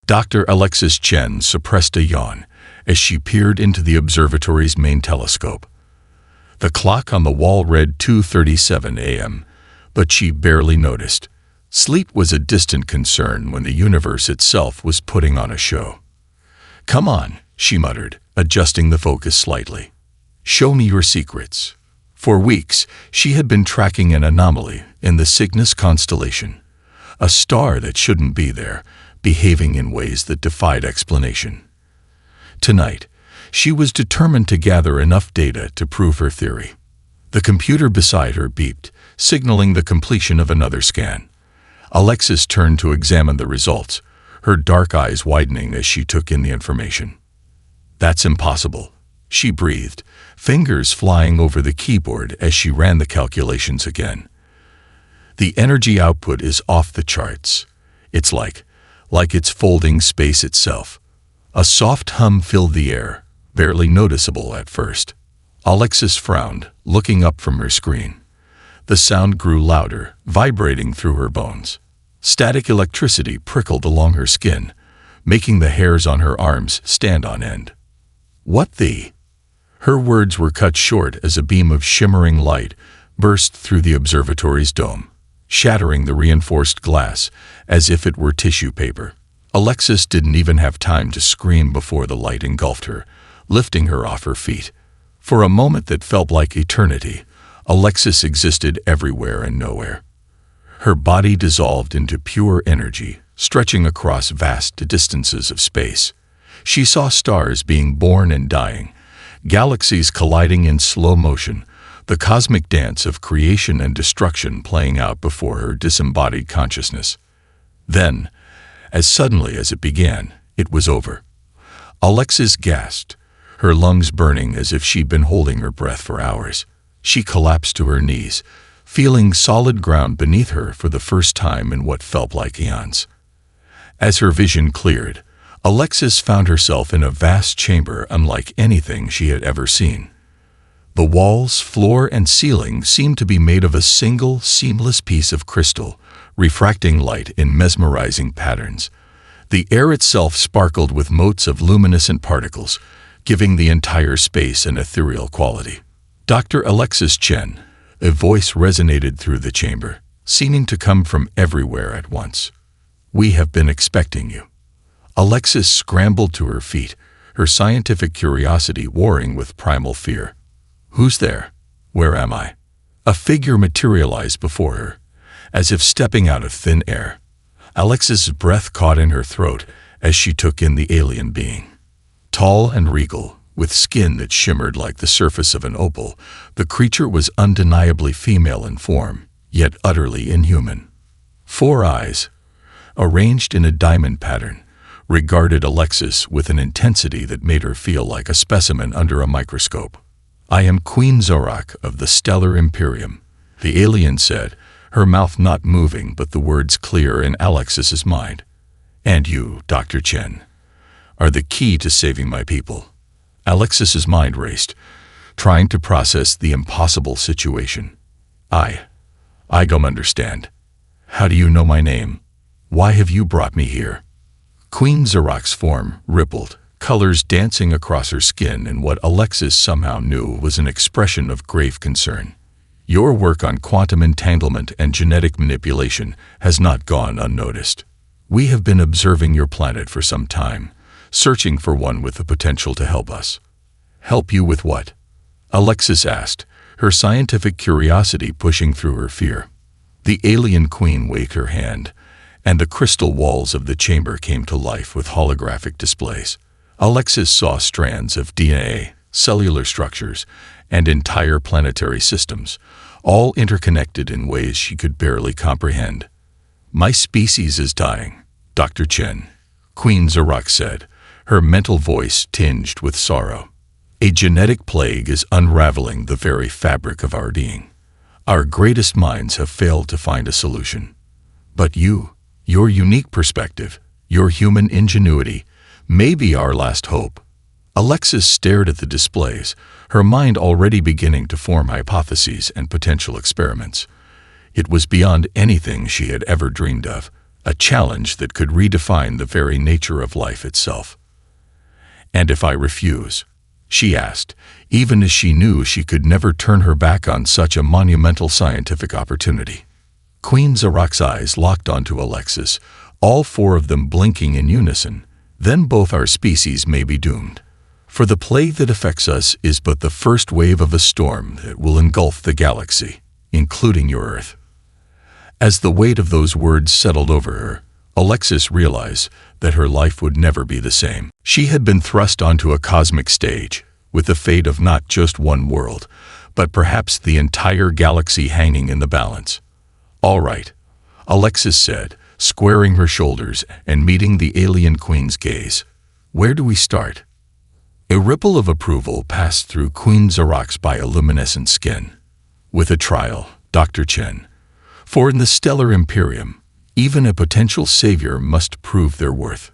Dr. Alexis Chen suppressed a yawn as she peered into the observatory's main telescope. The clock on the wall read 2:37 a.m., but she barely noticed. Sleep was a distant concern when the universe itself was putting on a show. "Come on," she muttered, adjusting the focus slightly. "Show me your secrets." For weeks, she had been tracking an anomaly in the Cygnus constellation, a star that shouldn't be there, behaving in ways that defied explanation. Tonight, she was determined to gather enough data to prove her theory. The computer beside her beeped, signaling the completion of another scan. Alexis turned to examine the results, her dark eyes widening as she took in the information. "That's impossible," she breathed, fingers flying over the keyboard as she ran the calculations again. "The energy output is off the charts. It's like it's folding space itself." A soft hum filled the air, barely noticeable at first. Alexis frowned, looking up from her screen. The sound grew louder, vibrating through her bones. Static electricity prickled along her skin, making the hairs on her arms stand on end. "What the?" Her words were cut short as a beam of shimmering light burst through the observatory's dome, shattering the reinforced glass as if it were tissue paper. Alexis didn't even have time to scream before the light engulfed her, lifting her off her feet. For a moment that felt like eternity, Alexis existed everywhere and nowhere. Her body dissolved into pure energy, stretching across vast distances of space. She saw stars being born and dying, galaxies colliding in slow motion, the cosmic dance of creation and destruction playing out before her disembodied consciousness. Then, as suddenly as it began, it was over. Alexis gasped, her lungs burning as if she'd been holding her breath for hours. She collapsed to her knees, feeling solid ground beneath her for the first time in what felt like eons. As her vision cleared, Alexis found herself in a vast chamber unlike anything she had ever seen. The walls, floor, and ceiling seemed to be made of a single, seamless piece of crystal, refracting light in mesmerizing patterns. The air itself sparkled with motes of luminescent particles, giving the entire space an ethereal quality. "Dr. Alexis Chen," a voice resonated through the chamber, seeming to come from everywhere at once. "We have been expecting you." Alexis scrambled to her feet, her scientific curiosity warring with primal fear. "Who's there? Where am I?" A figure materialized before her, as if stepping out of thin air. Alexis' breath caught in her throat as she took in the alien being. Tall and regal, with skin that shimmered like the surface of an opal, the creature was undeniably female in form, yet utterly inhuman. 4 eyes, arranged in a diamond pattern, regarded Alexis with an intensity that made her feel like a specimen under a microscope. "I am Queen Zorak of the Stellar Imperium," the alien said, her mouth not moving but the words clear in Alexis's mind. "And you, Dr. Chen, are the key to saving my people." Alexis's mind raced, trying to process the impossible situation. I don't understand. How do you know my name? Why have you brought me here?" Queen Zorak's form rippled, colors dancing across her skin in what Alexis somehow knew was an expression of grave concern. "Your work on quantum entanglement and genetic manipulation has not gone unnoticed. We have been observing your planet for some time, searching for one with the potential to help us." "Help you with what?" Alexis asked, her scientific curiosity pushing through her fear. The alien queen waved her hand, and the crystal walls of the chamber came to life with holographic displays. Alexis saw strands of DNA, cellular structures, and entire planetary systems, all interconnected in ways she could barely comprehend. "My species is dying, Dr. Chen," Queen Zorak said, her mental voice tinged with sorrow. "A genetic plague is unraveling the very fabric of our being. Our greatest minds have failed to find a solution. But your unique perspective, your human ingenuity, may be our last hope." Alexis stared at the displays, her mind already beginning to form hypotheses and potential experiments. It was beyond anything she had ever dreamed of, a challenge that could redefine the very nature of life itself. "And if I refuse?" she asked, even as she knew she could never turn her back on such a monumental scientific opportunity. Queen Zarok's eyes locked onto Alexis, all four of them blinking in unison. "Then both our species may be doomed. For the plague that affects us is but the first wave of a storm that will engulf the galaxy, including your Earth." As the weight of those words settled over her, Alexis realized that her life would never be the same. She had been thrust onto a cosmic stage, with the fate of not just one world, but perhaps the entire galaxy hanging in the balance. "All right," Alexis said, squaring her shoulders and meeting the alien queen's gaze. "Where do we start?" A ripple of approval passed through Queen Zarok's bioluminescent skin. "With a trial, Dr. Chen. For in the stellar Imperium, even a potential savior must prove their worth."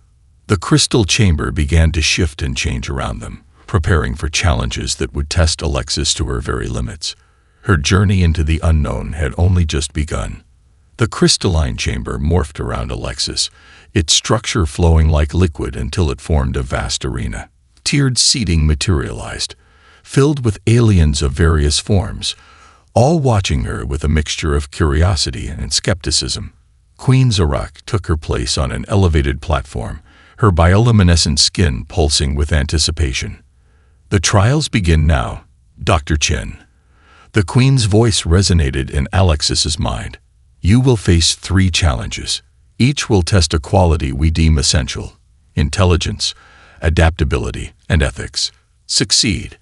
The crystal chamber began to shift and change around them, preparing for challenges that would test Alexis to her very limits. Her journey into the unknown had only just begun. The crystalline chamber morphed around Alexis, its structure flowing like liquid until it formed a vast arena. Tiered seating materialized, filled with aliens of various forms, all watching her with a mixture of curiosity and skepticism. Queen Zarok took her place on an elevated platform, her bioluminescent skin pulsing with anticipation. "The trials begin now, Dr. Chen." The Queen's voice resonated in Alexis's mind. "You will face 3 challenges. Each will test a quality we deem essential: intelligence, adaptability, and ethics. Succeed,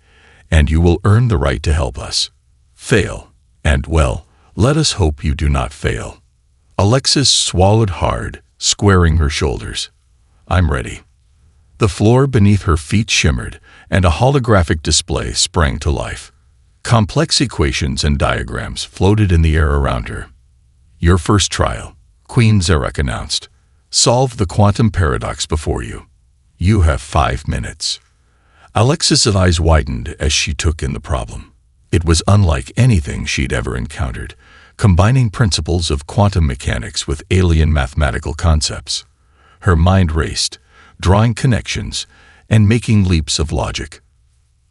and you will earn the right to help us. Fail, and well, let us hope you do not fail." Alexis swallowed hard, squaring her shoulders. "I'm ready." The floor beneath her feet shimmered, and a holographic display sprang to life. Complex equations and diagrams floated in the air around her. "Your first trial," Queen Zarok announced. "Solve the quantum paradox before you. You have 5 minutes." Alexis's eyes widened as she took in the problem. It was unlike anything she'd ever encountered, combining principles of quantum mechanics with alien mathematical concepts. Her mind raced, drawing connections and making leaps of logic.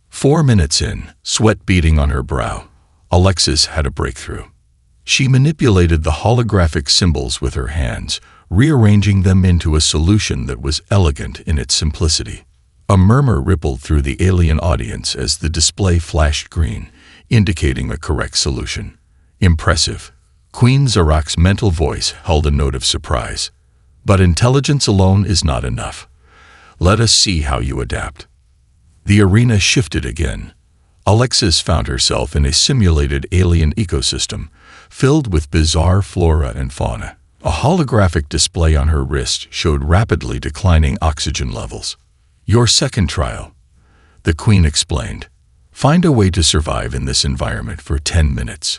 4 minutes in, sweat beading on her brow, Alexis had a breakthrough. She manipulated the holographic symbols with her hands, rearranging them into a solution that was elegant in its simplicity. A murmur rippled through the alien audience as the display flashed green, indicating a correct solution. "Impressive." Queen Zarok's mental voice held a note of surprise. "But intelligence alone is not enough. Let us see how you adapt." The arena shifted again. Alexis found herself in a simulated alien ecosystem, filled with bizarre flora and fauna. A holographic display on her wrist showed rapidly declining oxygen levels. "Your second trial," the Queen explained. "Find a way to survive in this environment for 10 minutes.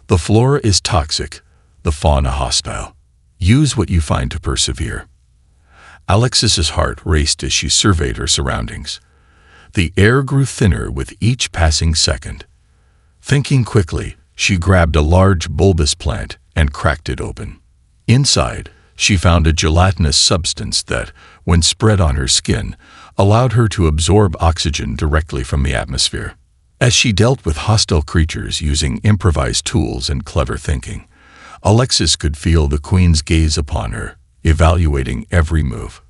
The flora is toxic, the fauna hostile. Use what you find to persevere." Alexis's heart raced as she surveyed her surroundings. The air grew thinner with each passing second. Thinking quickly, she grabbed a large bulbous plant and cracked it open. Inside, she found a gelatinous substance that, when spread on her skin, allowed her to absorb oxygen directly from the atmosphere. As she dealt with hostile creatures using improvised tools and clever thinking, Alexis could feel the Queen's gaze upon her, evaluating every move.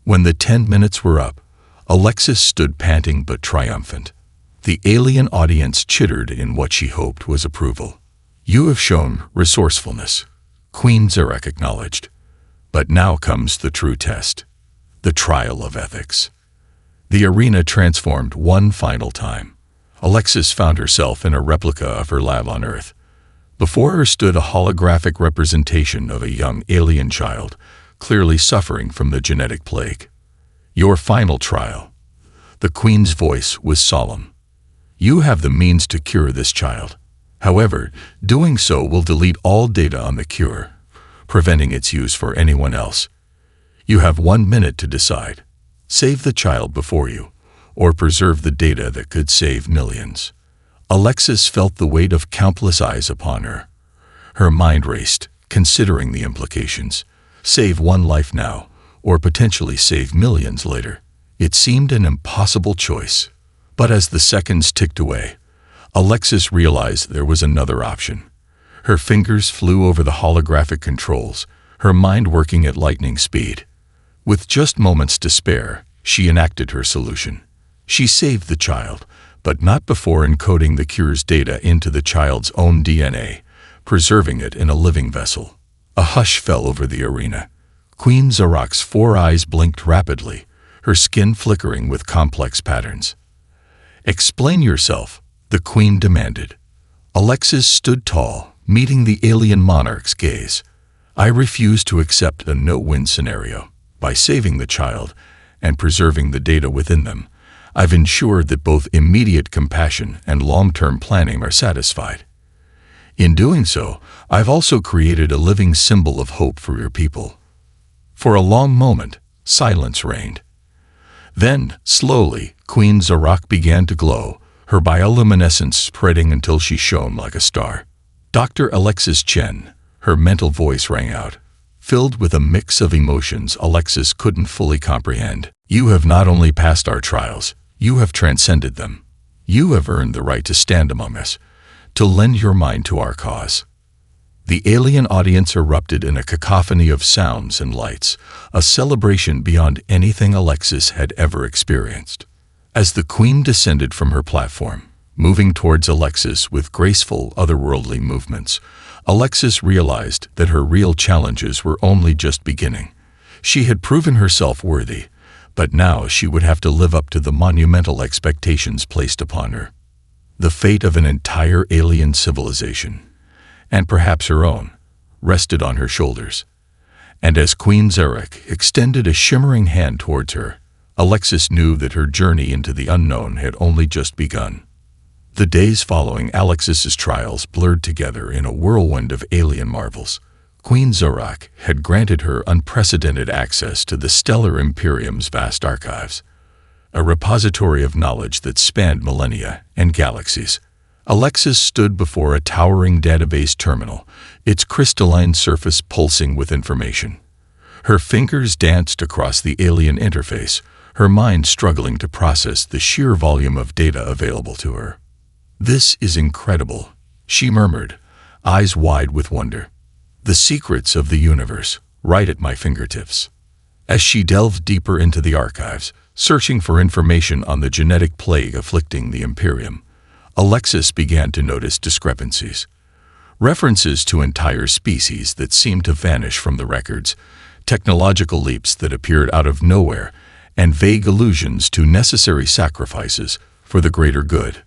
When the 10 minutes were up, Alexis stood panting but triumphant. The alien audience chittered in what she hoped was approval. "You have shown resourcefulness," Queen Zarok acknowledged. "But now comes the true test, the trial of ethics." The arena transformed one final time. Alexis found herself in a replica of her lab on Earth. Before her stood a holographic representation of a young alien child, clearly suffering from the genetic plague. "Your final trial." The Queen's voice was solemn. "You have the means to cure this child. However, doing so will delete all data on the cure, preventing its use for anyone else. You have 1 minute to decide. Save the child before you, or preserve the data that could save millions." Alexis felt the weight of countless eyes upon her. Her mind raced, considering the implications. Save one life now, or potentially save millions later. It seemed an impossible choice. But as the seconds ticked away, Alexis realized there was another option. Her fingers flew over the holographic controls, her mind working at lightning speed. With just moments to spare, she enacted her solution. She saved the child, but not before encoding the cure's data into the child's own DNA, preserving it in a living vessel. A hush fell over the arena. Queen Zarok's 4 eyes blinked rapidly, her skin flickering with complex patterns. "Explain yourself," the queen demanded. Alexis stood tall, meeting the alien monarch's gaze. "I refuse to accept a no-win scenario. By saving the child and preserving the data within them, I've ensured that both immediate compassion and long-term planning are satisfied. In doing so, I've also created a living symbol of hope for your people." For a long moment, silence reigned. Then, slowly, Queen Zarok began to glow, her bioluminescence spreading until she shone like a star. "Dr. Alexis Chen," her mental voice rang out, filled with a mix of emotions Alexis couldn't fully comprehend. "You have not only passed our trials, you have transcended them. You have earned the right to stand among us, to lend your mind to our cause." The alien audience erupted in a cacophony of sounds and lights, a celebration beyond anything Alexis had ever experienced. As the queen descended from her platform, moving towards Alexis with graceful, otherworldly movements, Alexis realized that her real challenges were only just beginning. She had proven herself worthy, but now she would have to live up to the monumental expectations placed upon her. The fate of an entire alien civilization, and perhaps her own, rested on her shoulders. And as Queen Zarok extended a shimmering hand towards her, Alexis knew that her journey into the unknown had only just begun. The days following Alexis's trials blurred together in a whirlwind of alien marvels. Queen Zarok had granted her unprecedented access to the Stellar Imperium's vast archives, a repository of knowledge that spanned millennia and galaxies. Alexis stood before a towering database terminal, its crystalline surface pulsing with information. Her fingers danced across the alien interface, her mind struggling to process the sheer volume of data available to her. "This is incredible," she murmured, eyes wide with wonder. "The secrets of the universe, right at my fingertips." As she delved deeper into the archives, searching for information on the genetic plague afflicting the Imperium, Alexis began to notice discrepancies. References to entire species that seemed to vanish from the records, technological leaps that appeared out of nowhere, and vague allusions to necessary sacrifices for the greater good.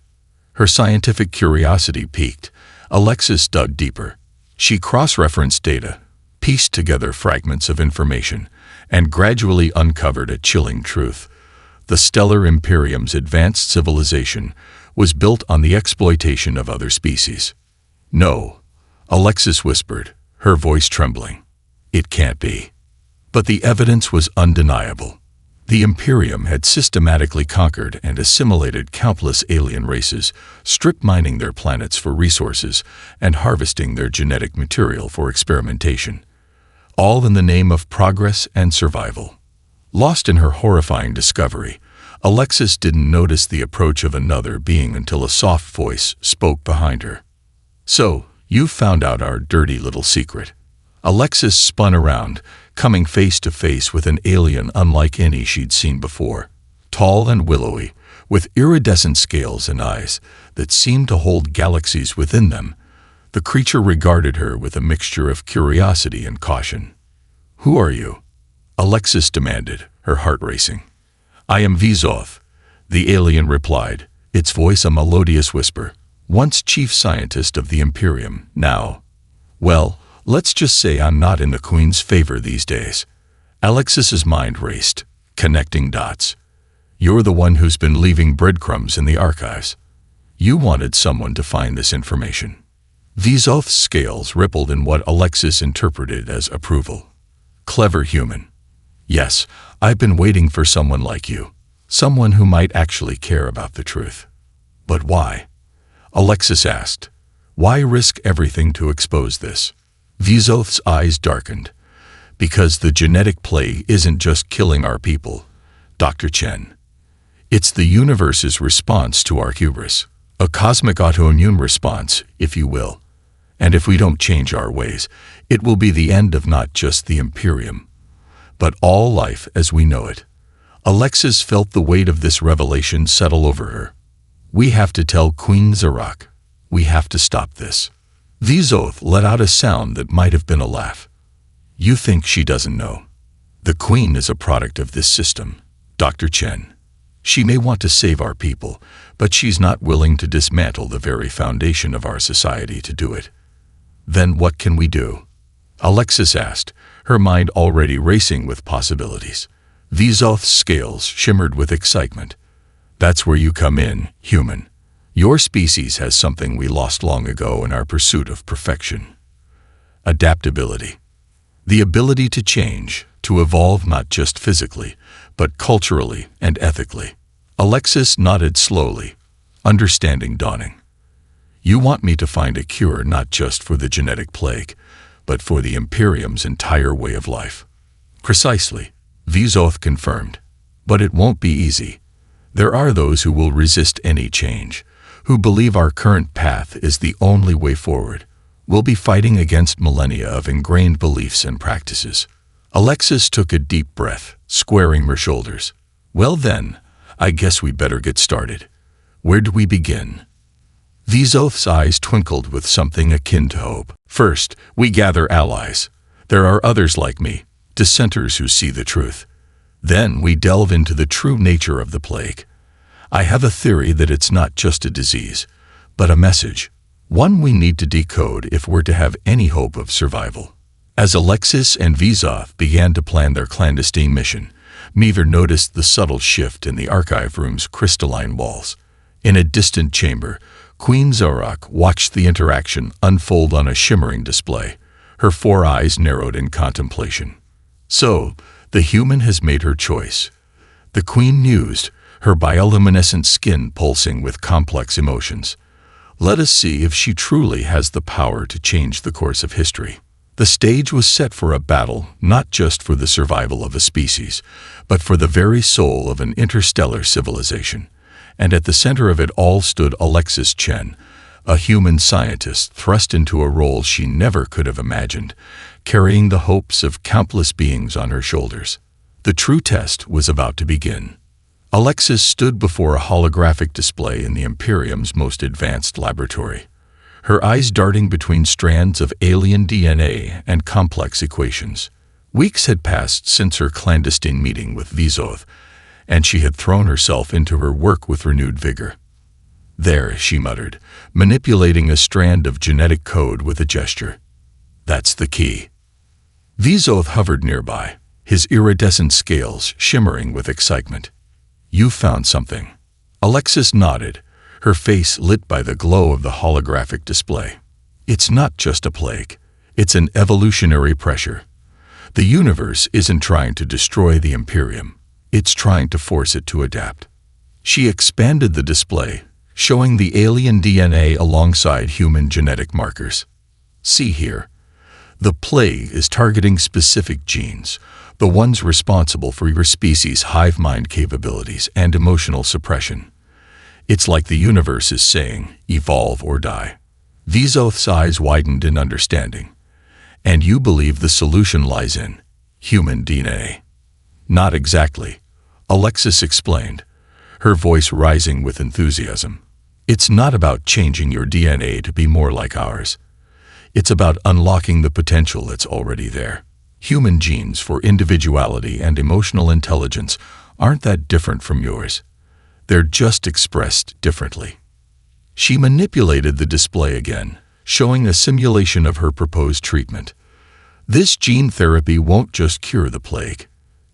Her scientific curiosity piqued. Alexis dug deeper. She cross-referenced data, pieced together fragments of information, and gradually uncovered a chilling truth. The Stellar Imperium's advanced civilization was built on the exploitation of other species. "No," Alexis whispered, her voice trembling. "It can't be." But the evidence was undeniable. The Imperium had systematically conquered and assimilated countless alien races, strip mining their planets for resources and harvesting their genetic material for experimentation, all in the name of progress and survival. Lost in her horrifying discovery, Alexis didn't notice the approach of another being until a soft voice spoke behind her. "So, you've found out our dirty little secret." Alexis spun around, coming face to face with an alien unlike any she'd seen before. Tall and willowy, with iridescent scales and eyes that seemed to hold galaxies within them, the creature regarded her with a mixture of curiosity and caution. "Who are you?" Alexis demanded, her heart racing. "I am Vizoth," the alien replied, its voice a melodious whisper. "Once chief scientist of the Imperium, now, well, let's just say I'm not in the Queen's favor these days." Alexis's mind raced, connecting dots. "You're the one who's been leaving breadcrumbs in the archives. You wanted someone to find this information." Vizoth's scales rippled in what Alexis interpreted as approval. "Clever human. Yes, I've been waiting for someone like you, someone who might actually care about the truth." "But why?" Alexis asked. "Why risk everything to expose this?" Vizoth's eyes darkened. Because the genetic plague isn't just killing our people, Dr. Chen. It's the universe's response to our hubris. A cosmic autoimmune response, if you will. And if we don't change our ways, it will be the end of not just the Imperium, but all life as we know it. Alexis felt the weight of this revelation settle over her. We have to tell Queen Zarak. We have to stop this. Vizoth let out a sound that might have been a laugh. You think she doesn't know? The Queen is a product of this system, Dr. Chen. She may want to save our people, but she's not willing to dismantle the very foundation of our society to do it. Then what can we do? Alexis asked, her mind already racing with possibilities. Vizoth's scales shimmered with excitement. That's where you come in, human. Your species has something we lost long ago in our pursuit of perfection. Adaptability. The ability to change, to evolve not just physically, but culturally and ethically. Alexis nodded slowly, understanding dawning. You want me to find a cure not just for the genetic plague, but for the Imperium's entire way of life. Precisely, Vizoth confirmed. But it won't be easy. There are those who will resist any change, who believe our current path is the only way forward. We'll be fighting against millennia of ingrained beliefs and practices. Alexis took a deep breath, squaring her shoulders. Well then, I guess we better get started. Where do we begin? Vizoth's eyes twinkled with something akin to hope. First, we gather allies. There are others like me, dissenters who see the truth. Then we delve into the true nature of the plague. I have a theory that it's not just a disease, but a message. One we need to decode if we're to have any hope of survival. As Alexis and Vizoth began to plan their clandestine mission, Meaver noticed the subtle shift in the archive room's crystalline walls. In a distant chamber, Queen Zarak watched the interaction unfold on a shimmering display. Her 4 eyes narrowed in contemplation. So, the human has made her choice. The Queen mused, her bioluminescent skin pulsing with complex emotions. Let us see if she truly has the power to change the course of history. The stage was set for a battle, not just for the survival of a species, but for the very soul of an interstellar civilization. And at the center of it all stood Alexis Chen, a human scientist thrust into a role she never could have imagined, carrying the hopes of countless beings on her shoulders. The true test was about to begin. Alexis stood before a holographic display in the Imperium's most advanced laboratory, her eyes darting between strands of alien DNA and complex equations. Weeks had passed since her clandestine meeting with Vizoth, and she had thrown herself into her work with renewed vigor. There, she muttered, manipulating a strand of genetic code with a gesture. That's the key. Vizoth hovered nearby, his iridescent scales shimmering with excitement. You found something. Alexis nodded, her face lit by the glow of the holographic display. It's not just a plague. It's an evolutionary pressure. The universe isn't trying to destroy the Imperium. It's trying to force it to adapt. She expanded the display, showing the alien DNA alongside human genetic markers. See here. The plague is targeting specific genes, the ones responsible for your species' hive mind capabilities and emotional suppression. It's like the universe is saying, evolve or die. Vizoth's eyes widened in understanding. And you believe the solution lies in human DNA. Not exactly, Alexis explained, her voice rising with enthusiasm. It's not about changing your DNA to be more like ours. It's about unlocking the potential that's already there. Human genes for individuality and emotional intelligence aren't that different from yours. They're just expressed differently. She manipulated the display again, showing a simulation of her proposed treatment. This gene therapy won't just cure the plague.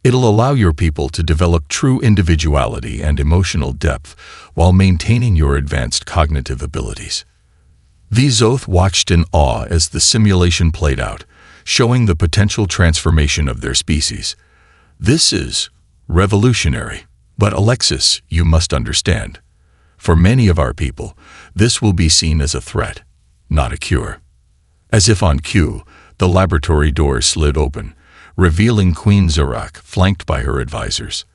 It'll allow your people to develop true individuality and emotional depth while maintaining your advanced cognitive abilities. Vizoth watched in awe as the simulation played out, showing the potential transformation of their species. This is revolutionary. But Alexis, you must understand. For many of our people, this will be seen as a threat, not a cure. As if on cue, the laboratory door slid open, revealing Queen Zarak, flanked by her advisors.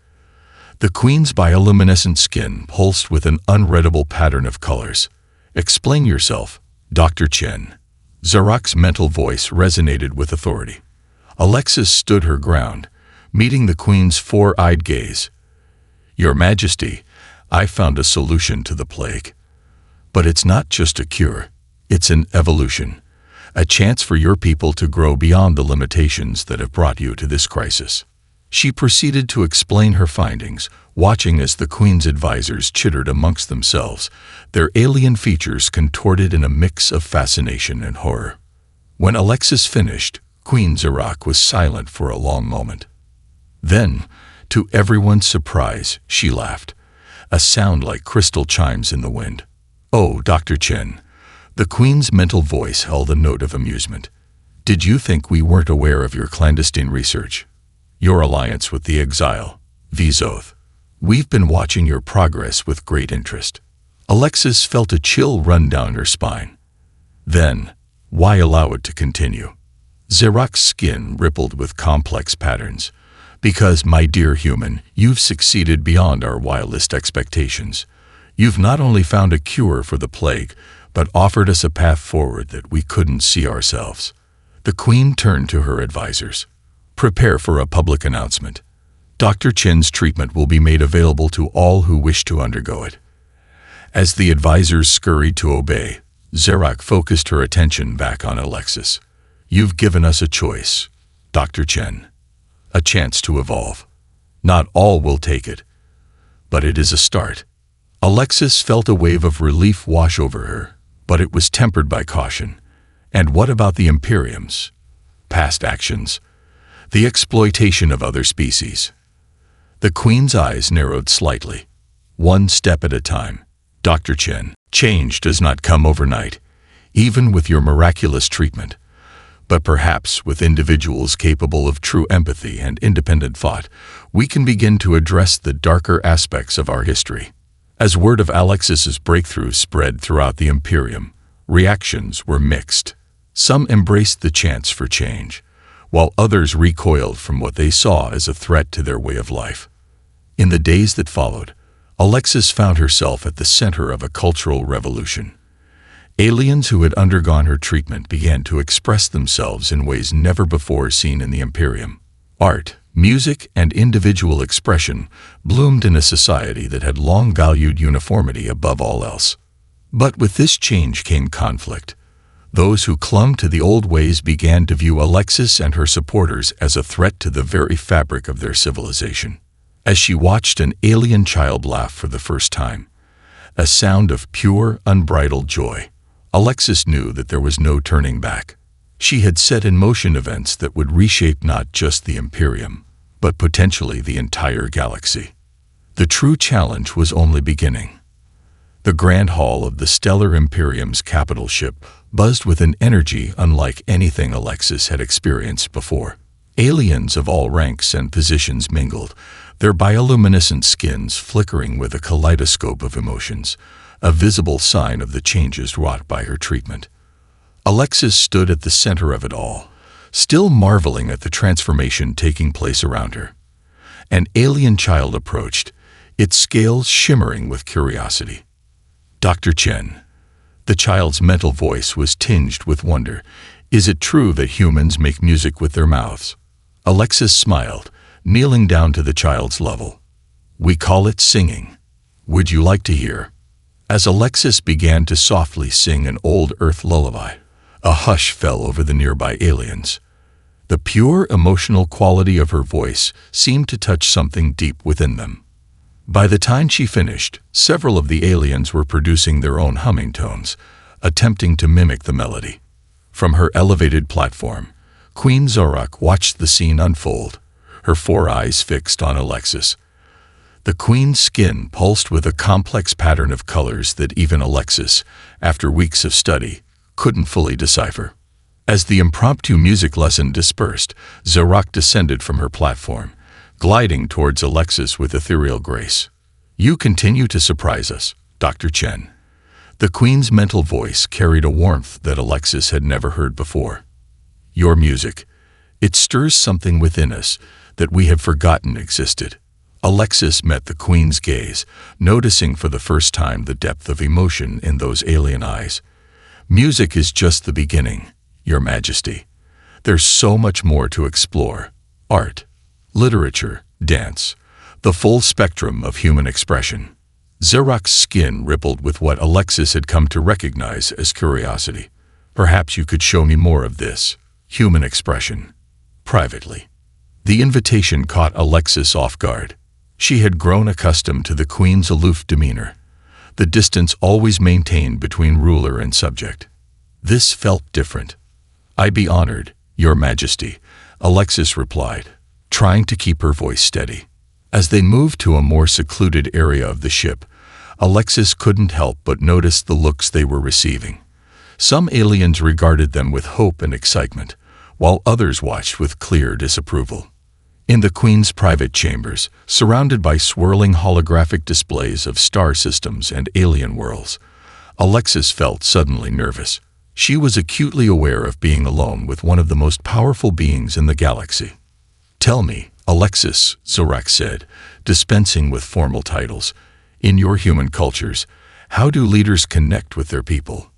The Queen's bioluminescent skin pulsed with an unreadable pattern of colors. "Explain yourself, Dr. Chen." Zarak's mental voice resonated with authority. Alexis stood her ground, meeting the Queen's four-eyed gaze. "Your Majesty, I found a solution to the plague. But it's not just a cure, it's an evolution, a chance for your people to grow beyond the limitations that have brought you to this crisis." She proceeded to explain her findings, watching as the Queen's advisors chittered amongst themselves, their alien features contorted in a mix of fascination and horror. When Alexis finished, Queen Zarak was silent for a long moment. Then, to everyone's surprise, she laughed, a sound like crystal chimes in the wind. "Oh, Dr. Chen." The Queen's mental voice held a note of amusement. "Did you think we weren't aware of your clandestine research? Your alliance with the exile, Vizoth. We've been watching your progress with great interest." Alexis felt a chill run down her spine. Then, why allow it to continue? Zarak's skin rippled with complex patterns. "Because, my dear human, you've succeeded beyond our wildest expectations. You've not only found a cure for the plague, but offered us a path forward that we couldn't see ourselves." The Queen turned to her advisors. "Prepare for a public announcement. Dr. Chen's treatment will be made available to all who wish to undergo it." As the advisors scurried to obey, Zarak focused her attention back on Alexis. "You've given us a choice, Dr. Chen. A chance to evolve. Not all will take it, but it is a start." Alexis felt a wave of relief wash over her, but it was tempered by caution. And what about the Imperium's past actions? The exploitation of other species. The Queen's eyes narrowed slightly. "One step at a time, Dr. Chen. Change does not come overnight, even with your miraculous treatment. But perhaps with individuals capable of true empathy and independent thought, we can begin to address the darker aspects of our history." As word of Alexis's breakthrough spread throughout the Imperium, reactions were mixed. Some embraced the chance for change, while others recoiled from what they saw as a threat to their way of life. In the days that followed, Alexis found herself at the center of a cultural revolution. Aliens who had undergone her treatment began to express themselves in ways never before seen in the Imperium. Art, music, and individual expression bloomed in a society that had long valued uniformity above all else. But with this change came conflict. Those who clung to the old ways began to view Alexis and her supporters as a threat to the very fabric of their civilization. As she watched an alien child laugh for the first time, a sound of pure, unbridled joy, Alexis knew that there was no turning back. She had set in motion events that would reshape not just the Imperium, but potentially the entire galaxy. The true challenge was only beginning. The Grand Hall of the Stellar Imperium's capital ship buzzed with an energy unlike anything Alexis had experienced before. Aliens of all ranks and positions mingled, their bioluminescent skins flickering with a kaleidoscope of emotions, a visible sign of the changes wrought by her treatment. Alexis stood at the center of it all, still marveling at the transformation taking place around her. An alien child approached, its scales shimmering with curiosity. "Dr. Chen." The child's mental voice was tinged with wonder. "Is it true that humans make music with their mouths?" Alexis smiled, kneeling down to the child's level. "We call it singing. Would you like to hear?" As Alexis began to softly sing an old Earth lullaby, a hush fell over the nearby aliens. The pure emotional quality of her voice seemed to touch something deep within them. By the time she finished, several of the aliens were producing their own humming tones, attempting to mimic the melody. From her elevated platform, Queen Zarak watched the scene unfold, her four eyes fixed on Alexis. The Queen's skin pulsed with a complex pattern of colors that even Alexis, after weeks of study, couldn't fully decipher. As the impromptu music lesson dispersed, Zarak descended from her platform, gliding towards Alexis with ethereal grace. "You continue to surprise us, Dr. Chen." The Queen's mental voice carried a warmth that Alexis had never heard before. "Your music, It stirs something within us that we have forgotten existed. Alexis met the Queen's gaze, noticing for the first time the depth of emotion in those alien eyes. Music is just the beginning, Your Majesty. There's so much more to explore. Art, literature, dance, the full spectrum of human expression. Zarok's skin rippled with what Alexis had come to recognize as curiosity. Perhaps you could show me more of this human expression. Privately. The invitation caught Alexis off guard. She had grown accustomed to the Queen's aloof demeanor, the distance always maintained between ruler and subject. This felt different. "I'd be honored, Your Majesty," Alexis replied, trying to keep her voice steady. As they moved to a more secluded area of the ship, Alexis couldn't help but notice the looks they were receiving. Some aliens regarded them with hope and excitement, while others watched with clear disapproval. In the Queen's private chambers, surrounded by swirling holographic displays of star systems and alien worlds, Alexis felt suddenly nervous. She was acutely aware of being alone with one of the most powerful beings in the galaxy. "Tell me, Alexis," Zarok said, dispensing with formal titles, "in your human cultures, how do leaders connect with their people?"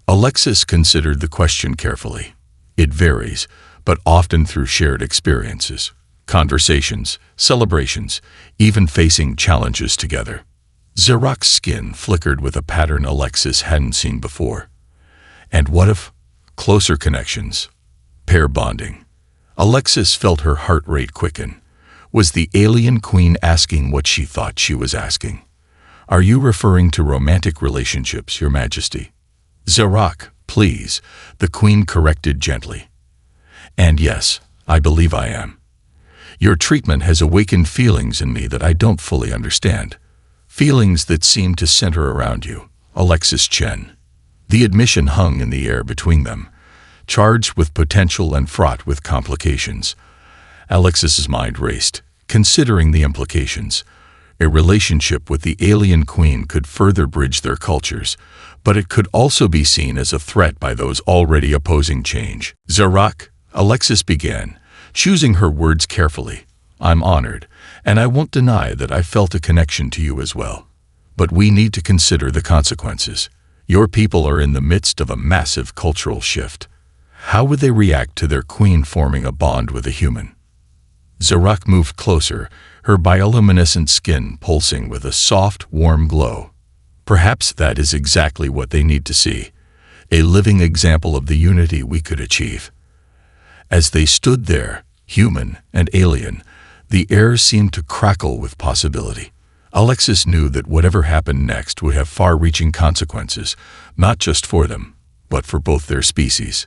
Alexis considered the question carefully. "It varies, but often through shared experiences, conversations, celebrations, even facing challenges together." Zarok's skin flickered with a pattern Alexis hadn't seen before. And what if closer connections? Pair bonding. Alexis felt her heart rate quicken. Was the alien queen asking what she thought she was asking? "Are you referring to romantic relationships, Your Majesty?" "Zarok, please," the queen corrected gently. "And yes, I believe I am. Your treatment has awakened feelings in me that I don't fully understand. Feelings that seem to center around you, Alexis Chen." The admission hung in the air between them, charged with potential and fraught with complications. Alexis's mind raced, considering the implications. A relationship with the alien queen could further bridge their cultures, but it could also be seen as a threat by those already opposing change. "Zarok," Alexis began, choosing her words carefully, "I'm honored, and I won't deny that I felt a connection to you as well. But we need to consider the consequences. Your people are in the midst of a massive cultural shift. How would they react to their queen forming a bond with a human?" Zarok moved closer, her bioluminescent skin pulsing with a soft, warm glow. "Perhaps that is exactly what they need to see, a living example of the unity we could achieve." As they stood there, human and alien, the air seemed to crackle with possibility. Alexis knew that whatever happened next would have far-reaching consequences, not just for them, but for both their species.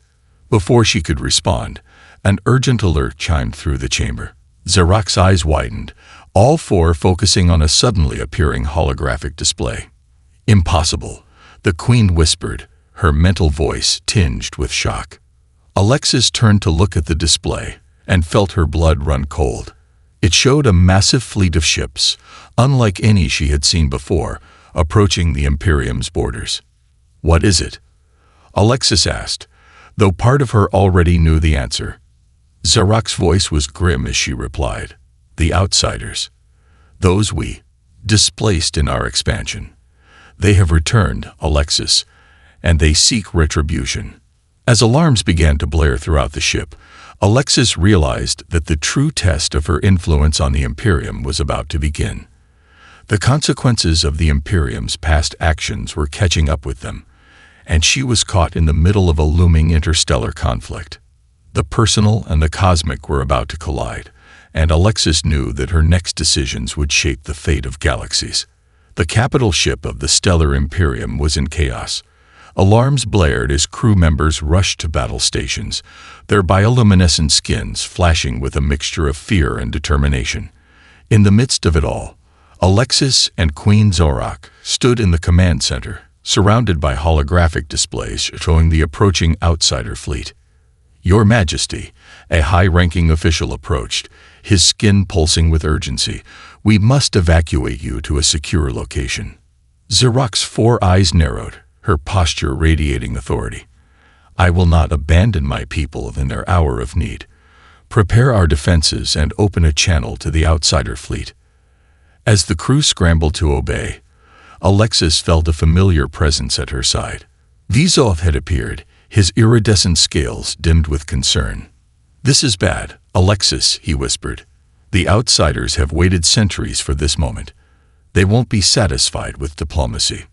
Before she could respond, an urgent alert chimed through the chamber. Zarok's eyes widened, all four focusing on a suddenly appearing holographic display. "Impossible," the queen whispered, her mental voice tinged with shock. Alexis turned to look at the display and felt her blood run cold. It showed a massive fleet of ships, unlike any she had seen before, approaching the Imperium's borders. "What is it?" Alexis asked, though part of her already knew the answer. Zarok's voice was grim as she replied, "The outsiders. Those we displaced in our expansion. They have returned, Alexis, and they seek retribution." As alarms began to blare throughout the ship, Alexis realized that the true test of her influence on the Imperium was about to begin. The consequences of the Imperium's past actions were catching up with them, and she was caught in the middle of a looming interstellar conflict. The personal and the cosmic were about to collide, and Alexis knew that her next decisions would shape the fate of galaxies. The capital ship of the stellar Imperium was in chaos. Alarms blared as crew members rushed to battle stations, their bioluminescent skins flashing with a mixture of fear and determination. In the midst of it all, Alexis and Queen Zarok stood in the command center, surrounded by holographic displays showing the approaching outsider fleet. "Your Majesty," a high-ranking official approached, his skin pulsing with urgency, "we must evacuate you to a secure location." Zarok's four eyes narrowed, her posture radiating authority. "I will not abandon my people in their hour of need. Prepare our defenses and open a channel to the outsider fleet." As the crew scrambled to obey, Alexis felt a familiar presence at her side. Vizov had appeared, his iridescent scales dimmed with concern. "This is bad, Alexis," he whispered. "The outsiders have waited centuries for this moment. They won't be satisfied with diplomacy."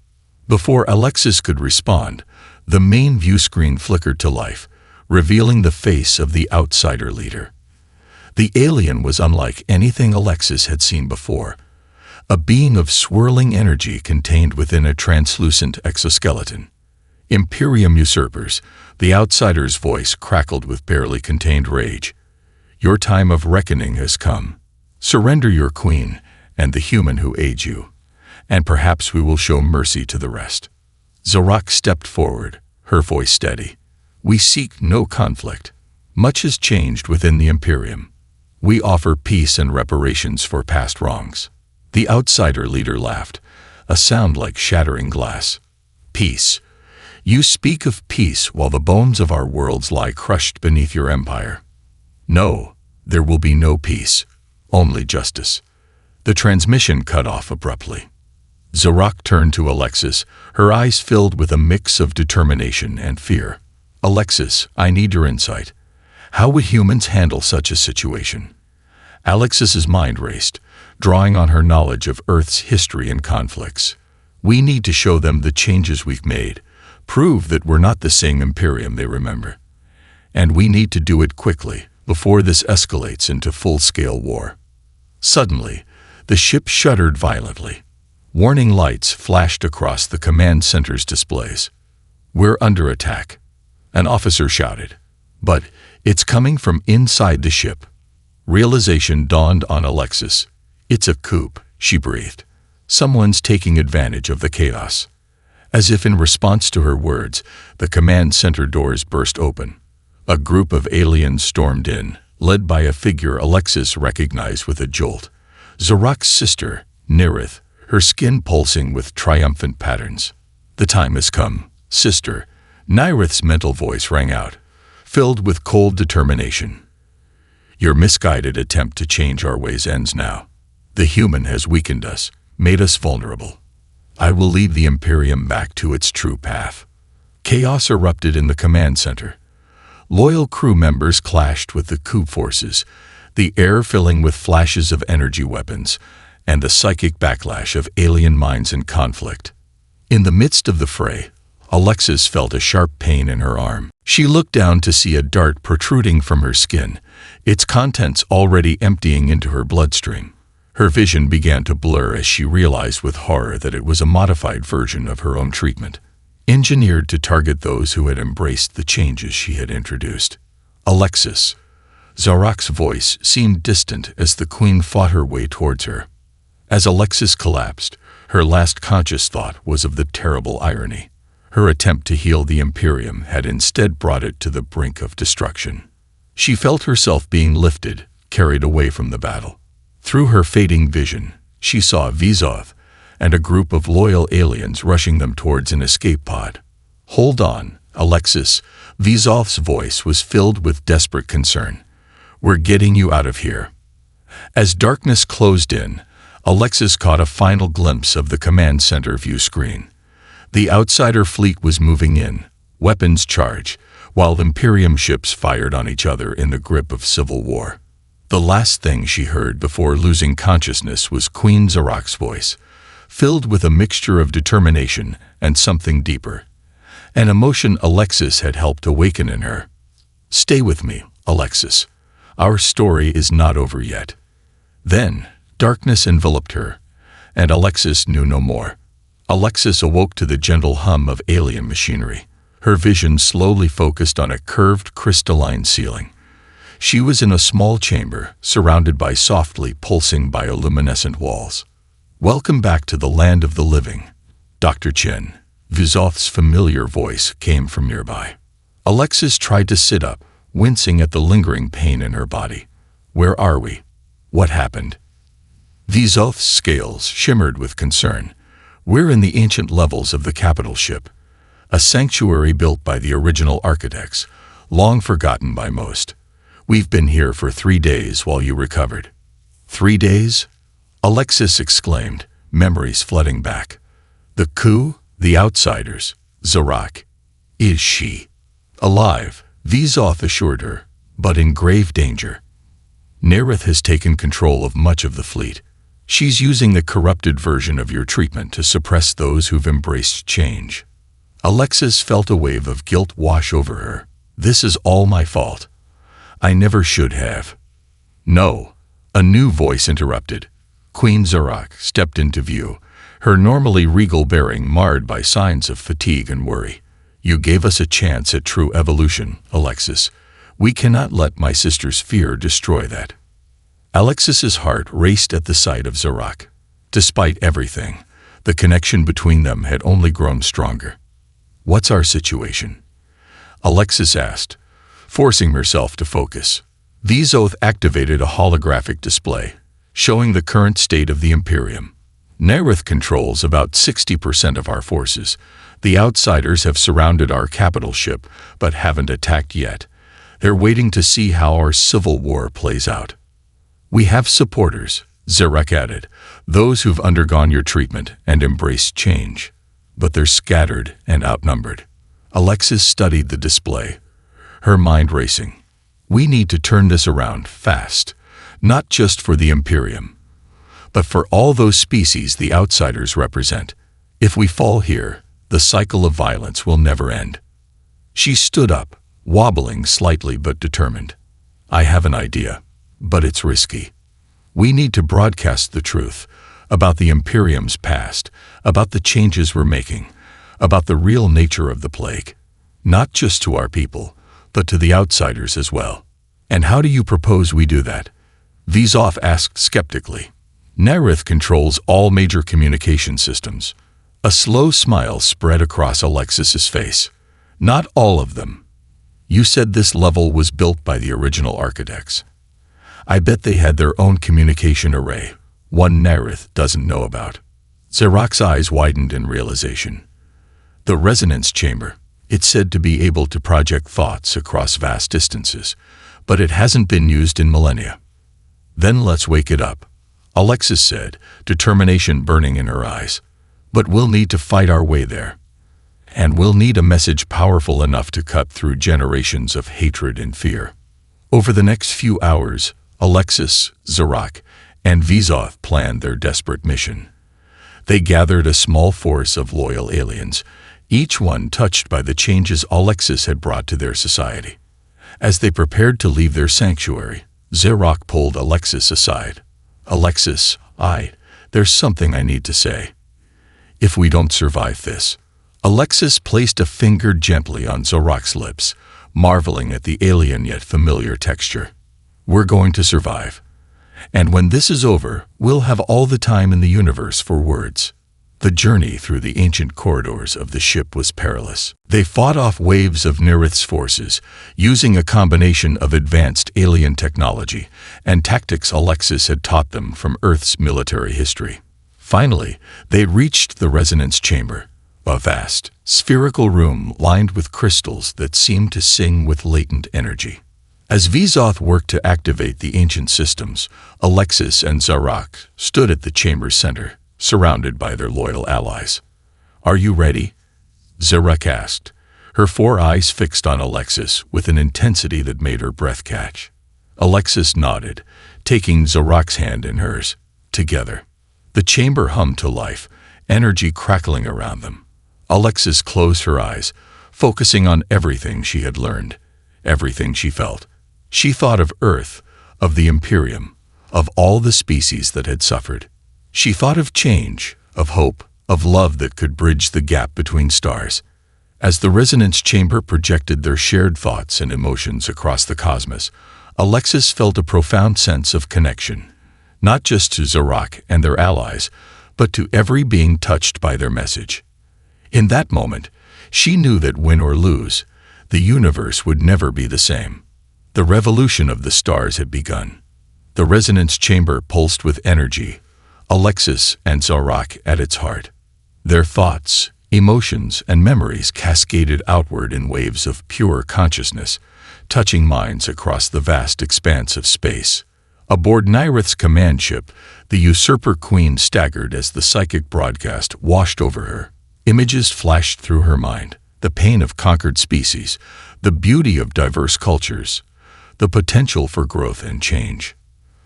Before Alexis could respond, the main view screen flickered to life, revealing the face of the outsider leader. The alien was unlike anything Alexis had seen before, a being of swirling energy contained within a translucent exoskeleton. "Imperium usurpers," the outsider's voice crackled with barely contained rage. "Your time of reckoning has come. Surrender your queen and the human who aids you, and perhaps we will show mercy to the rest." Zorak stepped forward, her voice steady. "We seek no conflict. Much has changed within the Imperium. We offer peace and reparations for past wrongs." The outsider leader laughed, a sound like shattering glass. "Peace? You speak of peace while the bones of our worlds lie crushed beneath your empire. No, there will be no peace, only justice." The transmission cut off abruptly. Zorak turned to Alexis, her eyes filled with a mix of determination and fear. "Alexis, I need your insight. How would humans handle such a situation?" Alexis's mind raced, drawing on her knowledge of Earth's history and conflicts. "We need to show them the changes we've made, prove that we're not the same Imperium they remember. And we need to do it quickly, before this escalates into full-scale war." Suddenly, the ship shuddered violently. Warning lights flashed across the command center's displays. "We're under attack," an officer shouted. "But it's coming from inside the ship." Realization dawned on Alexis. "It's a coup," she breathed. "Someone's taking advantage of the chaos." As if in response to her words, the command center doors burst open. A group of aliens stormed in, led by a figure Alexis recognized with a jolt. Zorak's sister, Nerith, her skin pulsing with triumphant patterns. "The time has come, sister," Nerith's mental voice rang out, filled with cold determination. "Your misguided attempt to change our ways ends now. The human has weakened us, made us vulnerable. I will lead the Imperium back to its true path." Chaos erupted in the command center. Loyal crew members clashed with the coup forces, the air filling with flashes of energy weapons, and the psychic backlash of alien minds in conflict. In the midst of the fray, Alexis felt a sharp pain in her arm. She looked down to see a dart protruding from her skin, its contents already emptying into her bloodstream. Her vision began to blur as she realized with horror that it was a modified version of her own treatment, engineered to target those who had embraced the changes she had introduced. "Alexis." Zorak's voice seemed distant as the queen fought her way towards her. As Alexis collapsed, her last conscious thought was of the terrible irony. Her attempt to heal the Imperium had instead brought it to the brink of destruction. She felt herself being lifted, carried away from the battle. Through her fading vision, she saw Vizov and a group of loyal aliens rushing them towards an escape pod. "Hold on, Alexis." Vizov's voice was filled with desperate concern. "We're getting you out of here." As darkness closed in, Alexis caught a final glimpse of the command center view screen. The outsider fleet was moving in, weapons charged, while Imperium ships fired on each other in the grip of civil war. The last thing she heard before losing consciousness was Queen Zorak's voice, filled with a mixture of determination and something deeper, an emotion Alexis had helped awaken in her. "Stay with me, Alexis. Our story is not over yet." Then, darkness enveloped her, and Alexis knew no more. Alexis awoke to the gentle hum of alien machinery. Her vision slowly focused on a curved crystalline ceiling. She was in a small chamber, surrounded by softly pulsing bioluminescent walls. "Welcome back to the land of the living, Dr. Chen." Vizov's familiar voice came from nearby. Alexis tried to sit up, wincing at the lingering pain in her body. "Where are we? What happened?" Vizov's scales shimmered with concern. "We're in the ancient levels of the capital ship, a sanctuary built by the original architects, long forgotten by most. We've been here for 3 days while you recovered." 3 days? Alexis exclaimed, memories flooding back. The coup, the outsiders, Zarak. Is she alive? Vizoth assured her, but in grave danger. Nerith has taken control of much of the fleet. She's using the corrupted version of your treatment to suppress those who've embraced change. Alexis felt a wave of guilt wash over her. This is all my fault. I never should have. No, a new voice interrupted. Queen Zarak stepped into view, her normally regal bearing marred by signs of fatigue and worry. You gave us a chance at true evolution, Alexis. We cannot let my sister's fear destroy that. Alexis's heart raced at the sight of Zarak. Despite everything, the connection between them had only grown stronger. What's our situation? Alexis asked, forcing herself to focus. Vizoth activated a holographic display, showing the current state of the Imperium. Nerith controls about 60% of our forces. The outsiders have surrounded our capital ship, but haven't attacked yet. They're waiting to see how our civil war plays out. We have supporters, Zarak added, those who've undergone your treatment and embraced change. But they're scattered and outnumbered. Alexis studied the display, her mind racing. We need to turn this around fast, not just for the Imperium, but for all those species the outsiders represent. If we fall here, the cycle of violence will never end. She stood up, wobbling slightly but determined. I have an idea, but it's risky. We need to broadcast the truth about the Imperium's past, about the changes we're making, about the real nature of the plague, not just to our people, but to the outsiders as well. And how do you propose we do that? Vizoth asked skeptically. Nerith controls all major communication systems. A slow smile spread across Alexis's face. Not all of them. You said this level was built by the original architects. I bet they had their own communication array, one Nerith doesn't know about. Zarak's eyes widened in realization. The resonance chamber, it's said to be able to project thoughts across vast distances, but it hasn't been used in millennia. Then let's wake it up, Alexis said, determination burning in her eyes. But we'll need to fight our way there. And we'll need a message powerful enough to cut through generations of hatred and fear. Over the next few hours, Alexis, Zarak, and Vizoth planned their desperate mission. They gathered a small force of loyal aliens, each one touched by the changes Alexis had brought to their society. As they prepared to leave their sanctuary, Zarak pulled Alexis aside. Alexis, there's something I need to say. If we don't survive this. Alexis placed a finger gently on Zarak's lips, marveling at the alien yet familiar texture. We're going to survive. And when this is over, we'll have all the time in the universe for words. The journey through the ancient corridors of the ship was perilous. They fought off waves of Nerith's forces, using a combination of advanced alien technology and tactics Alexis had taught them from Earth's military history. Finally, they reached the resonance chamber, a vast, spherical room lined with crystals that seemed to sing with latent energy. As Vizoth worked to activate the ancient systems, Alexis and Zarak stood at the chamber's center, surrounded by their loyal allies. Are you ready? Zarak asked, her 4 eyes fixed on Alexis with an intensity that made her breath catch. Alexis nodded, taking Zarak's hand in hers. Together. The chamber hummed to life, energy crackling around them. Alexis closed her eyes, focusing on everything she had learned, everything she felt. She thought of Earth, of the Imperium, of all the species that had suffered. She thought of change, of hope, of love that could bridge the gap between stars. As the resonance chamber projected their shared thoughts and emotions across the cosmos, Alexis felt a profound sense of connection, not just to Zarak and their allies, but to every being touched by their message. In that moment, she knew that win or lose, the universe would never be the same. The revolution of the stars had begun. The resonance chamber pulsed with energy, Alexis and Zarak at its heart. Their thoughts, emotions, and memories cascaded outward in waves of pure consciousness, touching minds across the vast expanse of space. Aboard Nyrith's command ship, the usurper queen staggered as the psychic broadcast washed over her. Images flashed through her mind: the pain of conquered species, the beauty of diverse cultures, the potential for growth and change.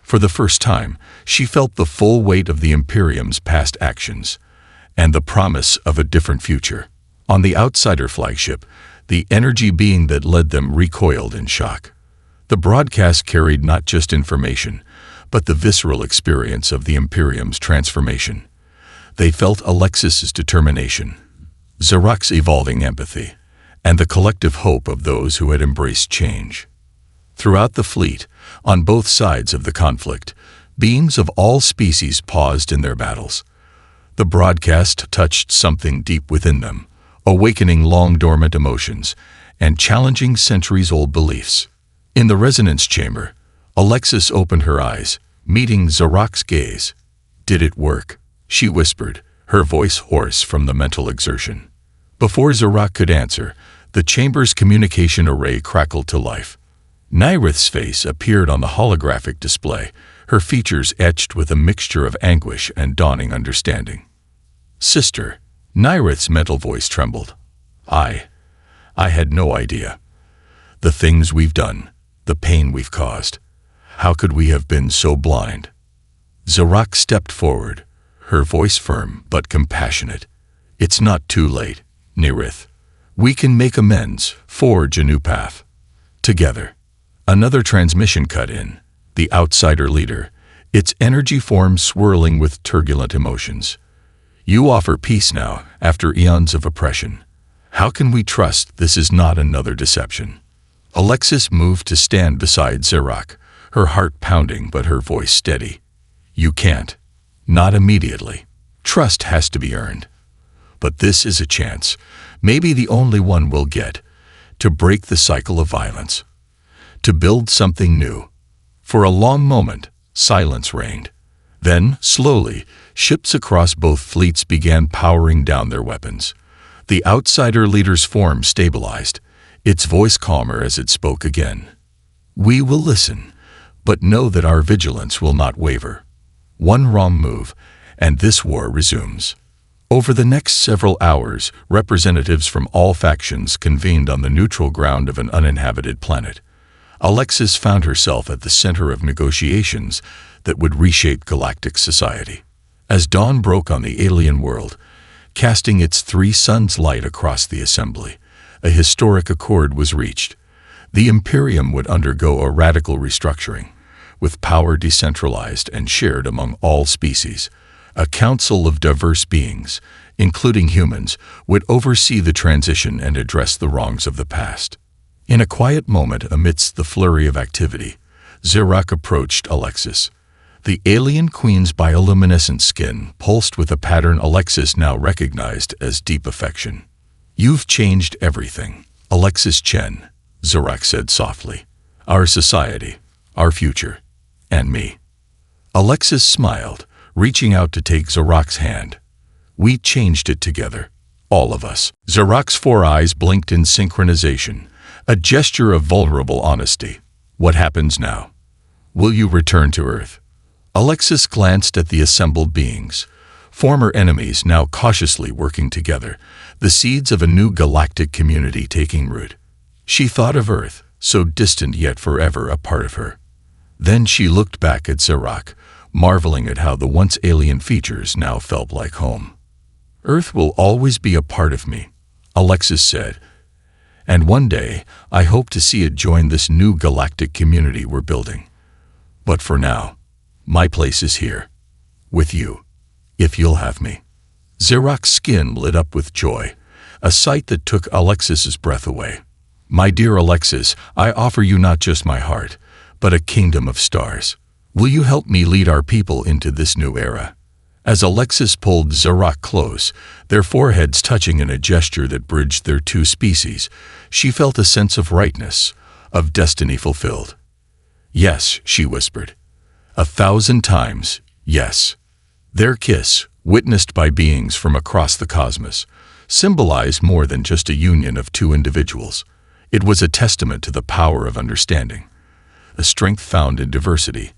For the first time, she felt the full weight of the Imperium's past actions and the promise of a different future. On the Outsider flagship, the energy being that led them recoiled in shock. The broadcast carried not just information, but the visceral experience of the Imperium's transformation. They felt Alexis's determination, Zarak's evolving empathy, and the collective hope of those who had embraced change. Throughout the fleet, on both sides of the conflict, beings of all species paused in their battles. The broadcast touched something deep within them, awakening long-dormant emotions and challenging centuries-old beliefs. In the resonance chamber, Alexis opened her eyes, meeting Zarak's gaze. "Did it work?" she whispered, her voice hoarse from the mental exertion. Before Zarak could answer, the chamber's communication array crackled to life. Nyrith's face appeared on the holographic display, her features etched with a mixture of anguish and dawning understanding. "Sister," Nyrith's mental voice trembled. I had no idea. The things we've done, the pain we've caused. How could we have been so blind?" Zarak stepped forward, her voice firm but compassionate. "It's not too late, Nyrith. We can make amends, forge a new path. Together." Another transmission cut in, the Outsider leader, its energy form swirling with turbulent emotions. "You offer peace now, after eons of oppression. How can we trust this is not another deception?" Alexis moved to stand beside Zarak, her heart pounding but her voice steady. "You can't. Not immediately. Trust has to be earned. But this is a chance, maybe the only one we'll get, to break the cycle of violence. To build something new." For a long moment, silence reigned. Then, slowly, ships across both fleets began powering down their weapons. The Outsider leader's form stabilized, its voice calmer as it spoke again. "We will listen, but know that our vigilance will not waver. One wrong move, and this war resumes." Over the next several hours, representatives from all factions convened on the neutral ground of an uninhabited planet. Alexis found herself at the center of negotiations that would reshape galactic society. As dawn broke on the alien world, casting its three suns' light across the assembly, a historic accord was reached. The Imperium would undergo a radical restructuring, with power decentralized and shared among all species. A council of diverse beings, including humans, would oversee the transition and address the wrongs of the past. In a quiet moment amidst the flurry of activity, Zarak approached Alexis. The alien queen's bioluminescent skin pulsed with a pattern Alexis now recognized as deep affection. "You've changed everything, Alexis Chen," Zarak said softly. "Our society, our future, and me." Alexis smiled, reaching out to take Zarak's hand. "We changed it together, all of us." Zarak's four eyes blinked in synchronization, a gesture of vulnerable honesty. "What happens now? Will you return to Earth?" Alexis glanced at the assembled beings, former enemies now cautiously working together, the seeds of a new galactic community taking root. She thought of Earth, so distant yet forever a part of her. Then she looked back at Zarak, marveling at how the once alien features now felt like home. "Earth will always be a part of me," Alexis said. "And one day, I hope to see it join this new galactic community we're building. But for now, my place is here, with you, if you'll have me." Zarak's skin lit up with joy, a sight that took Alexis's breath away. "My dear Alexis, I offer you not just my heart, but a kingdom of stars. Will you help me lead our people into this new era?" As Alexis pulled Zarak close, their foreheads touching in a gesture that bridged their two species, she felt a sense of rightness, of destiny fulfilled. "Yes," she whispered. 1,000 times, yes. Their kiss, witnessed by beings from across the cosmos, symbolized more than just a union of two individuals. It was a testament to the power of understanding, a strength found in diversity,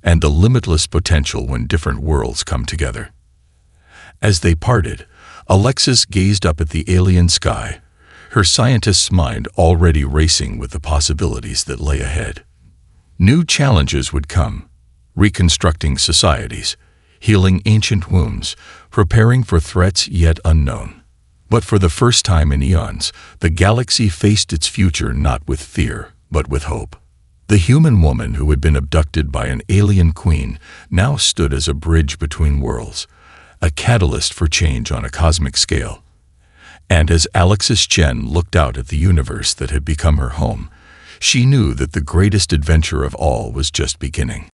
and the limitless potential when different worlds come together. As they parted, Alexis gazed up at the alien sky, her scientist's mind already racing with the possibilities that lay ahead. New challenges would come, reconstructing societies, healing ancient wounds, preparing for threats yet unknown. But for the first time in eons, the galaxy faced its future not with fear, but with hope. The human woman who had been abducted by an alien queen now stood as a bridge between worlds, a catalyst for change on a cosmic scale. And as Alexis Chen looked out at the universe that had become her home, she knew that the greatest adventure of all was just beginning.